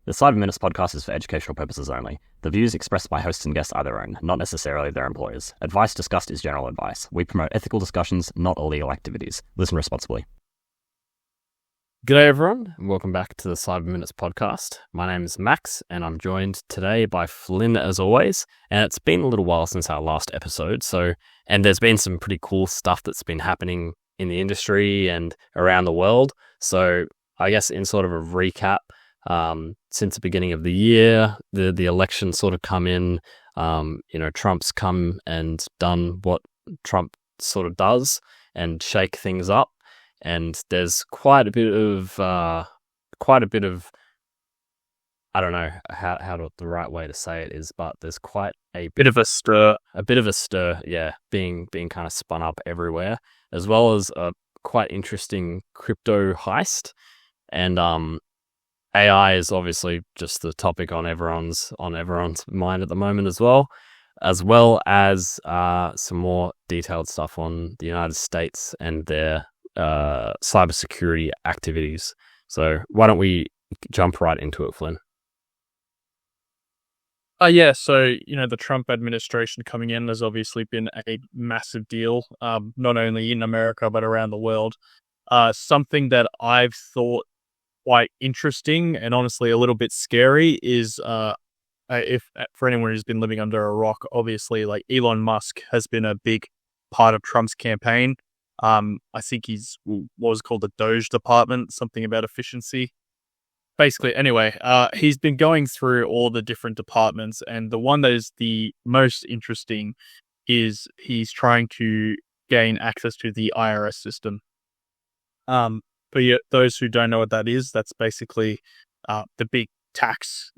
The 5 Minutes podcast is for educational purposes only. The views expressed by hosts and guests are their own, not necessarily their employers. Advice discussed is general advice. We promote ethical discussions, not illegal activities. Listen responsibly. G'day everyone, and welcome back to the Cyber Minutes podcast. My name is Max, and I'm joined today by Flynn as always. And it's been a little while since our last episode, and there's been some pretty cool stuff that's been happening in the industry and around the world. So I guess in sort of a recap, since the beginning of the year, the election sort of come in. Trump's come and done what Trump sort of does and shake things up. And there's quite a bit of I don't know how the right way to say it is, but there's quite a bit of a stir, being kind of spun up everywhere, as well as a quite interesting crypto heist. And AI is obviously just the topic on everyone's mind at the moment as well as some more detailed stuff on the United States and their cybersecurity activities. So why don't we jump right into it, Flynn? So, the Trump administration coming in has obviously been a massive deal, not only in America, but around the world. Something that I've thought quite interesting and honestly a little bit scary is, if for anyone who's been living under a rock, obviously, like Elon Musk has been a big part of Trump's campaign. I think he's what was called the Doge department, something about efficiency. Basically, anyway, he's been going through all the different departments, and the one that is the most interesting is he's trying to gain access to the IRS system. For those who don't know what that is, that's basically the big tax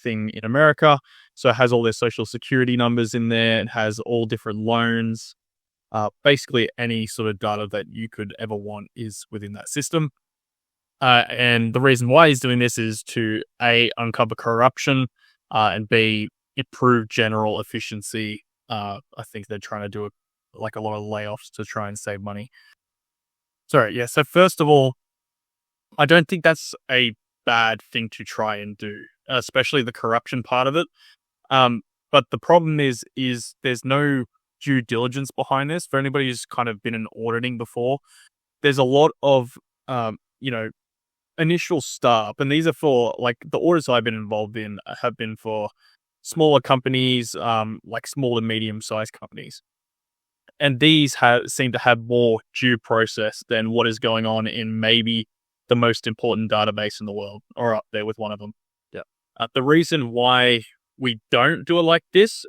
thing in America. So it has all their social security numbers in there. It has all different loans. Basically, any sort of data that you could ever want is within that system. And the reason why he's doing this is to A, uncover corruption, and B, improve general efficiency. I think they're trying to do a lot of layoffs to try and save money. So first of all, I don't think that's a bad thing to try and do, especially the corruption part of it. But the problem is there's no due diligence behind this. For anybody who's kind of been in auditing before, there's a lot of, initial startup, and these are for, like, the audits I've been involved in have been for smaller companies, like small and medium-sized companies. And these seem to have more due process than what is going on in maybe the most important database in the world, or up there with one of them. Yeah. The reason why we don't do it like this,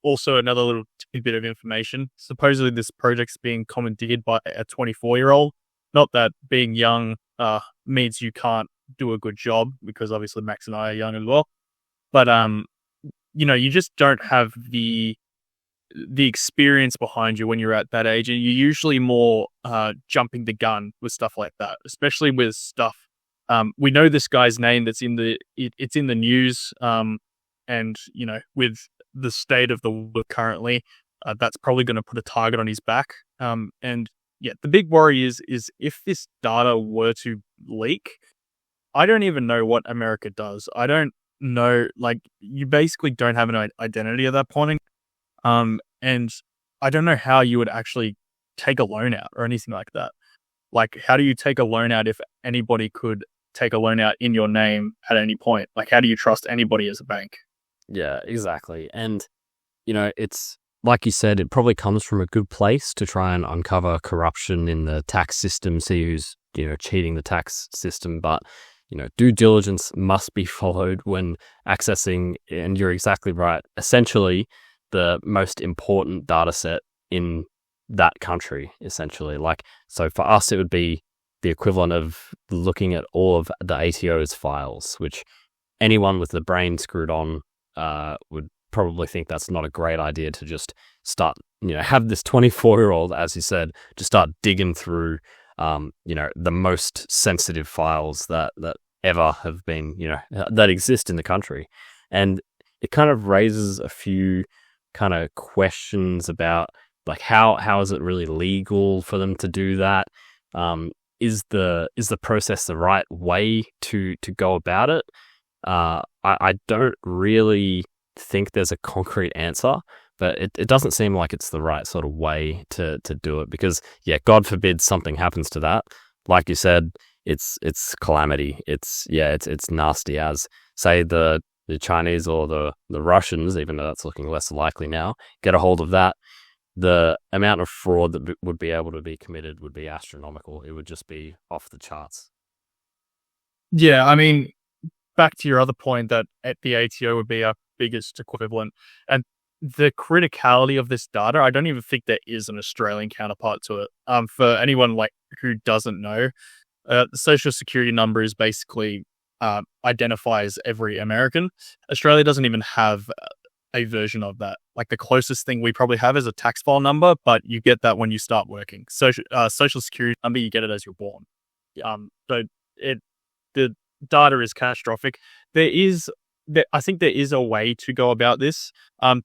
also another little bit of information. Supposedly this project's being commandeered by a 24-year-old. Not that being young means you can't do a good job, because obviously Max and I are young as well. But, you just don't have the experience behind you when you're at that age. And you're usually more jumping the gun with stuff like that, especially with stuff. We know this guy's name that's it's in the news. And, with the state of the world currently, that's probably going to put a target on his back. The big worry is if this data were to leak, I don't even know what America does. I don't know, you basically don't have an identity at that point. And I don't know how you would actually take a loan out or anything like that. Like, how do you take a loan out if anybody could take a loan out in your name at any point? Like, how do you trust anybody as a bank? Yeah, exactly. And, it's like you said, it probably comes from a good place to try and uncover corruption in the tax system, see who's, cheating the tax system. But, due diligence must be followed when accessing, and you're exactly right, essentially the most important data set in that country, essentially. So for us, it would be the equivalent of looking at all of the ATO's files, which anyone with the brain screwed on would probably think that's not a great idea to just start, have this 24-year-old, as you said, just start digging through, the most sensitive files that ever have been, that exist in the country. And it kind of raises a few kind of questions about, like, how is it really legal for them to do that? Is the process the right way to go about it? I don't really think there's a concrete answer, but it doesn't seem like it's the right sort of way to do it because, yeah, God forbid something happens to that. Like you said, it's calamity. It's nasty as, say, the Chinese or the Russians, even though that's looking less likely now, get a hold of that. The amount of fraud that would be able to be committed would be astronomical. It would just be off the charts. Yeah, I mean, back to your other point that at the ATO would be our biggest equivalent, and the criticality of this data, I don't even think there is an Australian counterpart to it. For anyone like who doesn't know, the social security number is basically identifies every American. Australia doesn't even have a version of that. Like the closest thing we probably have is a tax file number, but you get that when you start working. Social security number, you get it as you're born. So the data is catastrophic. I think there is a way to go about this.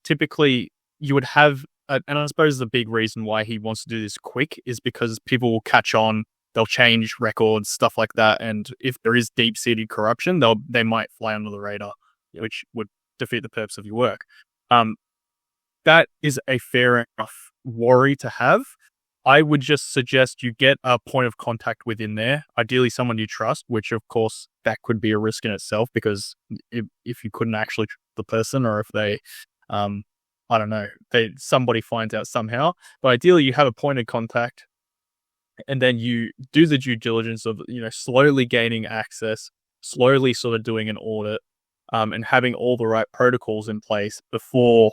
Typically, you would have, and I suppose the big reason why he wants to do this quick is because people will catch on, they'll change records, stuff like that, and if there is deep-seated corruption, they might fly under the radar, which would defeat the purpose of your work. That is a fair enough worry to have. I would just suggest you get a point of contact within there, ideally someone you trust, which of course that could be a risk in itself because if you couldn't actually trust the person or if they, I don't know, somebody finds out somehow. But ideally you have a point of contact and then you do the due diligence of, slowly gaining access, slowly sort of doing an audit, and having all the right protocols in place before,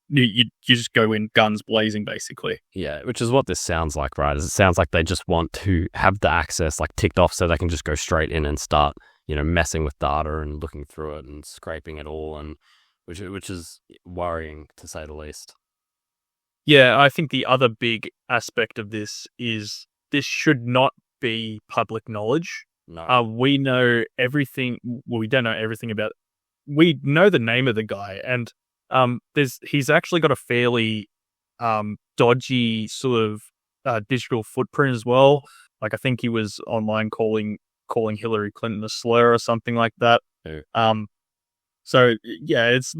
you just go in guns blazing, basically. Yeah, which is what this sounds like, right? It sounds like they just want to have the access like ticked off so they can just go straight in and start, messing with data and looking through it and scraping it all, and which is worrying to say the least. Yeah, I think the other big aspect of this is this should not be public knowledge. No. We know everything. Well, we don't know everything about. We know the name of the guy, and he's actually got a fairly dodgy sort of digital footprint as well. Like I think he was online calling Hillary Clinton a slur or something like that. Yeah. So yeah, it's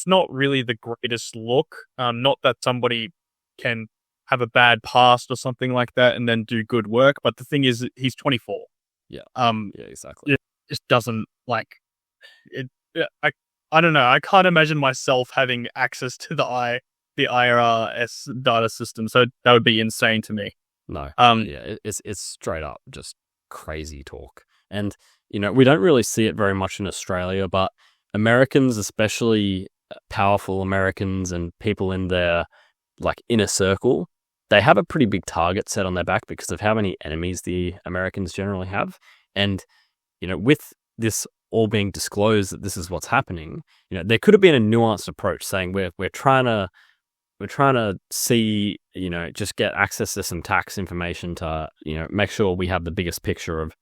not really the greatest look. Not that somebody can have a bad past or something like that and then do good work, but the thing is, he's 24. Yeah. Yeah, exactly. It just doesn't like it. I don't know. I can't imagine myself having access to the IRS data system, so that would be insane to me. No. Yeah, it's straight up just crazy talk, and we don't really see it very much in Australia, but Americans, especially powerful Americans and people in their like inner circle, they have a pretty big target set on their back because of how many enemies the Americans generally have. And, with this all being disclosed that this is what's happening, there could have been a nuanced approach saying we're trying to see, just get access to some tax information to, make sure we have the biggest picture of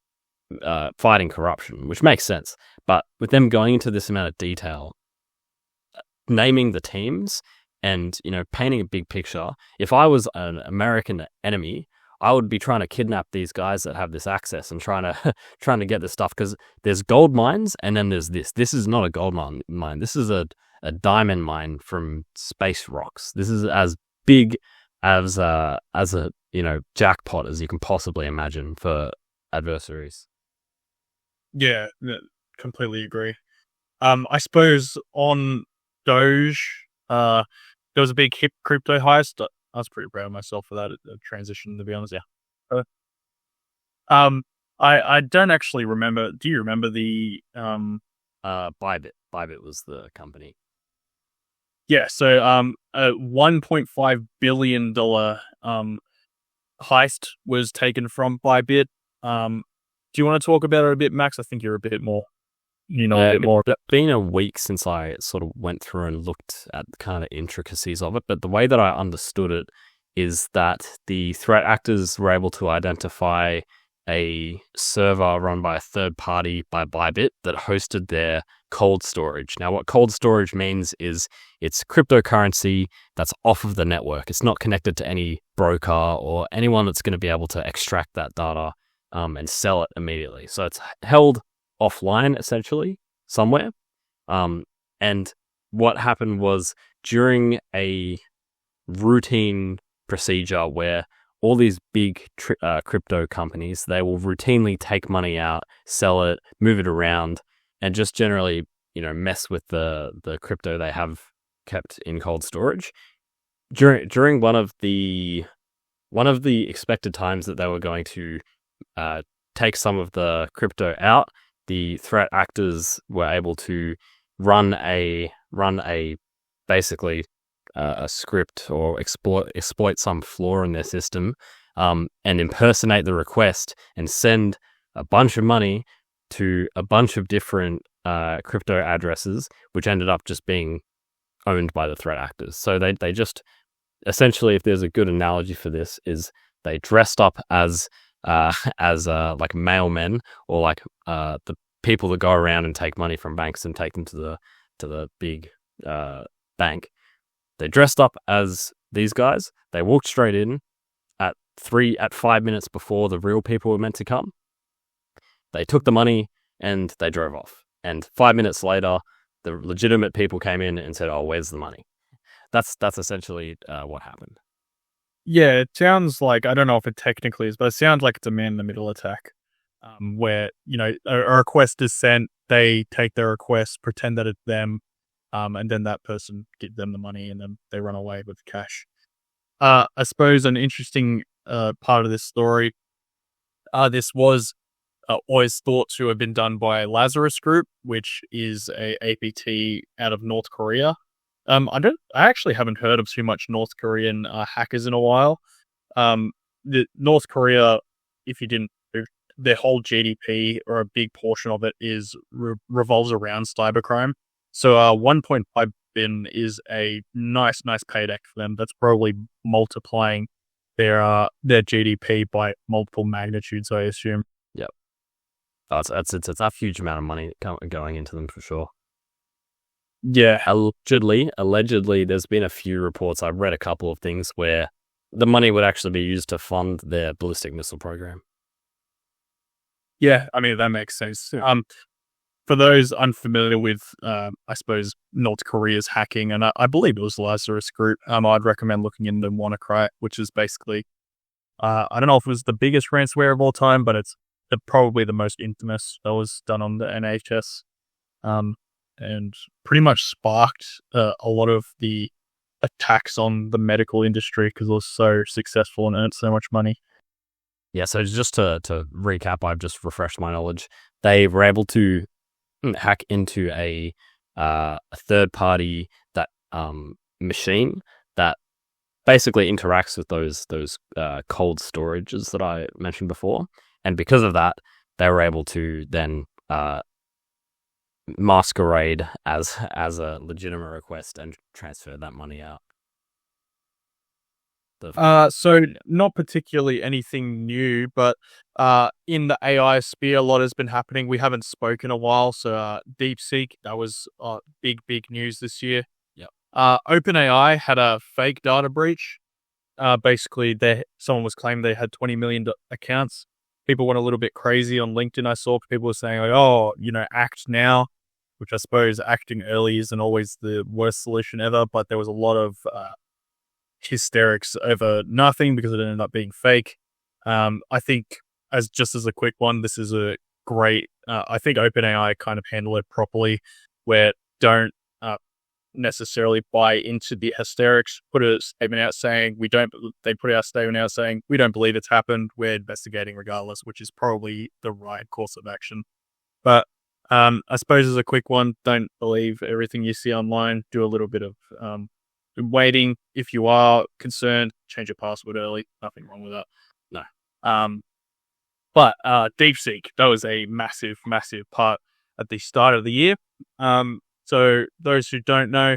fighting corruption, which makes sense. But with them going into this amount of detail, naming the teams, and, painting a big picture, if I was an American enemy, I would be trying to kidnap these guys that have this access and trying to get this stuff, because there's gold mines and then there's this. This is not a gold mine. This is a diamond mine from space rocks. This is as big as a jackpot as you can possibly imagine for adversaries. Yeah, completely agree. I suppose on Doge, there was a big hip crypto heist. I was pretty proud of myself for that transition, to be honest. Yeah. I don't actually remember. Do you remember the ByBit? ByBit was the company. Yeah. So a $1.5 billion heist was taken from ByBit. Do you want to talk about it a bit, Max? I think you're a bit more. A bit more. It's been a week since I sort of went through and looked at the kind of intricacies of it, but the way that I understood it is that the threat actors were able to identify a server run by a third party by ByBit that hosted their cold storage. Now, what cold storage means is it's cryptocurrency that's off of the network. It's not connected to any broker or anyone that's going to be able to extract that data and sell it immediately. So it's held offline, essentially, somewhere. And what happened was, during a routine procedure where all these big crypto companies, they will routinely take money out, sell it, move it around, and just generally, mess with the crypto they have kept in cold storage. During one of the expected times that they were going to take some of the crypto out, the threat actors were able to run a basically a script, or exploit some flaw in their system, and impersonate the request and send a bunch of money to a bunch of different crypto addresses, which ended up just being owned by the threat actors. So they just, essentially, if there's a good analogy for this, is they dressed up as like mailmen, or like the people that go around and take money from banks and take them to the big bank. They dressed up as these guys. They walked straight in at 5 minutes before the real people were meant to come. They took the money and they drove off. And 5 minutes later, the legitimate people came in and said, "Oh, where's the money?" That's essentially what happened. Yeah, it sounds like, I don't know if it technically is, but it sounds like it's a man-in-the-middle attack, where, a request is sent, they take their request, pretend that it's them, and then that person gives them the money, and then they run away with cash. I suppose an interesting part of this story, this was always thought to have been done by Lazarus Group, which is a APT out of North Korea. I actually haven't heard of too much North Korean hackers in a while. The North Korea, if you didn't, their whole GDP, or a big portion of it, revolves around cybercrime. So 1.5 billion is a nice payday for them. That's probably multiplying their GDP by multiple magnitudes, I assume. Yep. Oh, it's a huge amount of money going into them, for sure. Yeah. Allegedly, there's been a few reports. I've read a couple of things where the money would actually be used to fund their ballistic missile program. Yeah, I mean, that makes sense. For those unfamiliar with, I suppose, North Korea's hacking, and I believe it was Lazarus Group, I'd recommend looking into WannaCry, which is basically, I don't know if it was the biggest ransomware of all time, but it's probably the most infamous that was done on the NHS. And pretty much sparked a lot of the attacks on the medical industry because it was so successful and earned so much money. Yeah, so just to recap, I've just refreshed my knowledge. They were able to hack into a third-party machine that basically interacts with those cold storages that I mentioned before, and because of that, they were able to then masquerade as a legitimate request and transfer that money out. So not particularly anything new, but in the AI sphere, a lot has been happening. We haven't spoken a while, so Deepseek, that was big news this year. Yep. OpenAI had a fake data breach. Basically, someone was claiming they had 20 million accounts. People went a little bit crazy on LinkedIn. I saw people were saying, like, "Oh, act now," which I suppose acting early isn't always the worst solution ever, but there was a lot of hysterics over nothing because it ended up being fake. I think, as a quick one, this is a great, I think OpenAI kind of handle it properly, where don't necessarily buy into the hysterics, put a statement out saying they put out a statement out saying, "We don't believe it's happened, we're investigating regardless," which is probably the right course of action. But I suppose as a quick one, don't believe everything you see online. Do a little bit of waiting. If you are concerned, change your password early. Nothing wrong with that. No. But Deepseek, that was a massive part at the start of the year. So those who don't know,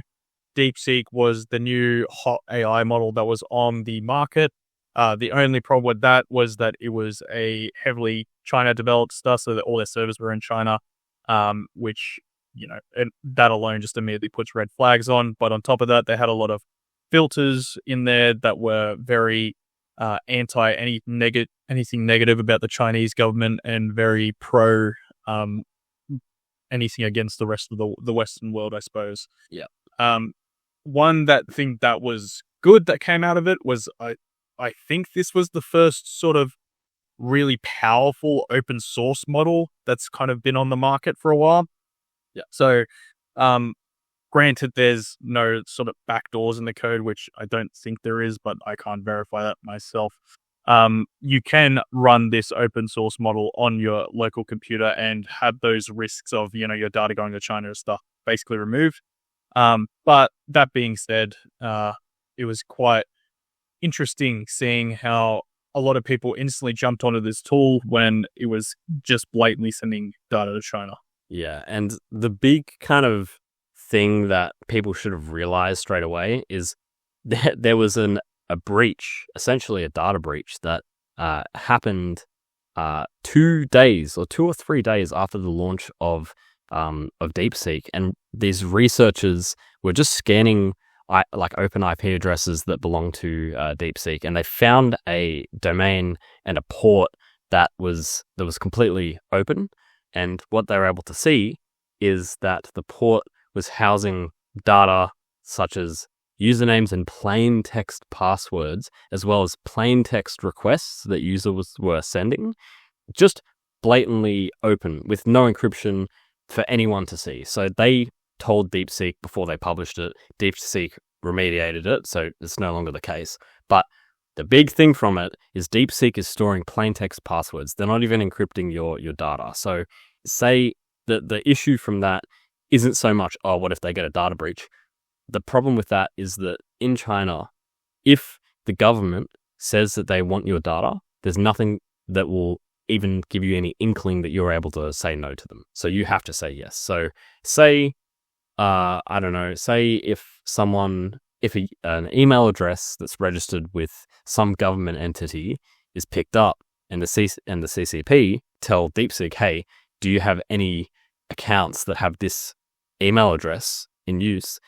Deepseek was the new hot AI model that was on the market. The only problem with that was that it was a heavily China-developed stuff, so that all their servers were in China, which, and that alone just immediately puts red flags on. But on top of that, they had a lot of filters in there that were very anti anything negative about the Chinese government and very pro anything against the rest of the Western world, I suppose. Yeah. One thing that was good that came out of it was I think this was the first sort of really powerful open source model that's kind of been on the market for a while. Yeah. So, granted, there's no sort of backdoors in the code, which I don't think there is, but I can't verify that myself. You can run this open source model on your local computer and have those risks of, your data going to China and stuff basically removed. But that being said, it was quite interesting seeing how a lot of people instantly jumped onto this tool when it was just blatantly sending data to China. Yeah, and the big kind of thing that people should have realized straight away is that there was a breach, essentially a data breach that happened 2 days or 2 or 3 days after the launch of Deepseek, and these researchers were just scanning open IP addresses that belong to Deepseek, and they found a domain and a port that was completely open. And what they were able to see is that the port was housing data such as usernames and plain text passwords, as well as plain text requests that users were sending, just blatantly open with no encryption for anyone to see. So they told Deepseek before they published it. Deepseek remediated it, so it's no longer the case. But the big thing from it is Deepseek is storing plain text passwords. They're not even encrypting your data. So say that the issue from that isn't so much, what if they get a data breach? The problem with that is that in China, if the government says that they want your data, there's nothing that will even give you any inkling that you're able to say no to them. So you have to say yes. So say, I don't know, say if an email address that's registered with some government entity is picked up and the CCP tell Deepseek, hey, do you have any accounts that have this email address in use?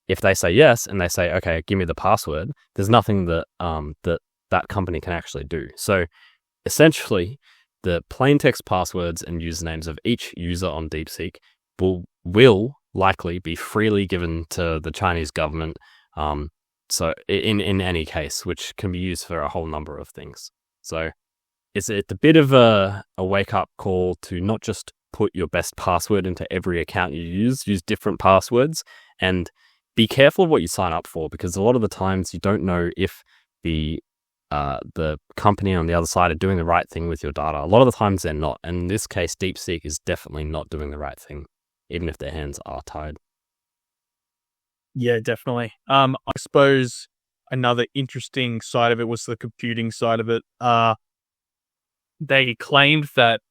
If they say yes and they say, okay, give me the password, there's nothing that that company can actually do. So essentially, the plain text passwords and usernames of each user on Deepseek will likely be freely given to the Chinese government. So in any case, which can be used for a whole number of things. So it's a bit of a wake-up call to not just put your best password into every account you use different passwords, and be careful of what you sign up for, because a lot of the times you don't know if the company on the other side are doing the right thing with your data. A lot of the times they're not. And in this case, Deepseek is definitely not doing the right thing, even if their hands are tied. Yeah, definitely. I suppose another interesting side of it was the computing side of it. They claimed that,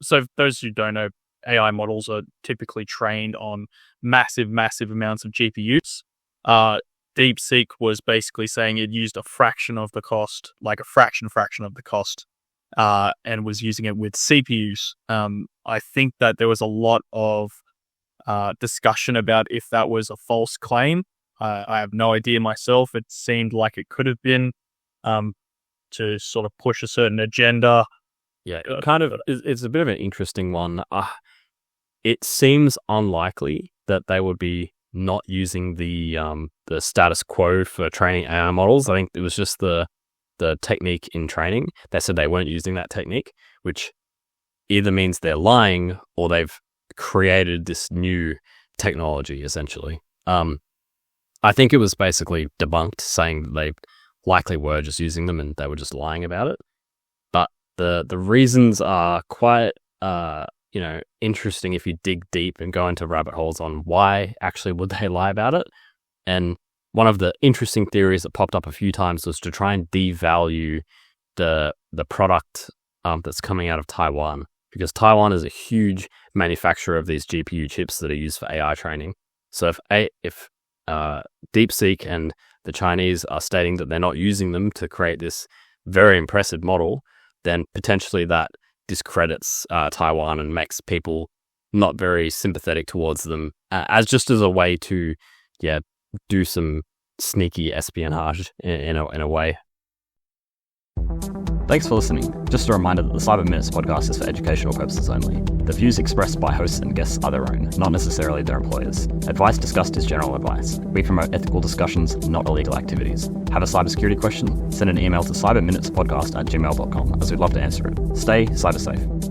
so for those who don't know, AI models are typically trained on massive amounts of GPUs. Deepseek was basically saying it used a fraction of the cost, like a fraction of the cost, and was using it with CPUs. I think that there was a lot of discussion about if that was a false claim. I have no idea myself. It seemed like it could have been to sort of push a certain agenda. Yeah, it's a bit of an interesting one. It seems unlikely that they would be not using the status quo for training AI models. I think it was just the technique in training. They said they weren't using that technique, which either means they're lying or they've created this new technology, essentially. I think it was basically debunked, saying that they likely were just using them and they were just lying about it. But the reasons are quite interesting if you dig deep and go into rabbit holes on why actually would they lie about it. And one of the interesting theories that popped up a few times was to try and devalue the product that's coming out of Taiwan, because Taiwan is a huge manufacturer of these GPU chips that are used for AI training. So if Deepseek and the Chinese are stating that they're not using them to create this very impressive model, then potentially that discredits Taiwan and makes people not very sympathetic towards them, as a way to do some sneaky espionage in a way. Thanks for listening. Just a reminder that the Cyber Minutes podcast is for educational purposes only. The views expressed by hosts and guests are their own, not necessarily their employers. Advice discussed is general advice. We promote ethical discussions, not illegal activities. Have a cybersecurity question? Send an email to cyberminutespodcast@gmail.com, as we'd love to answer it. Stay cyber safe.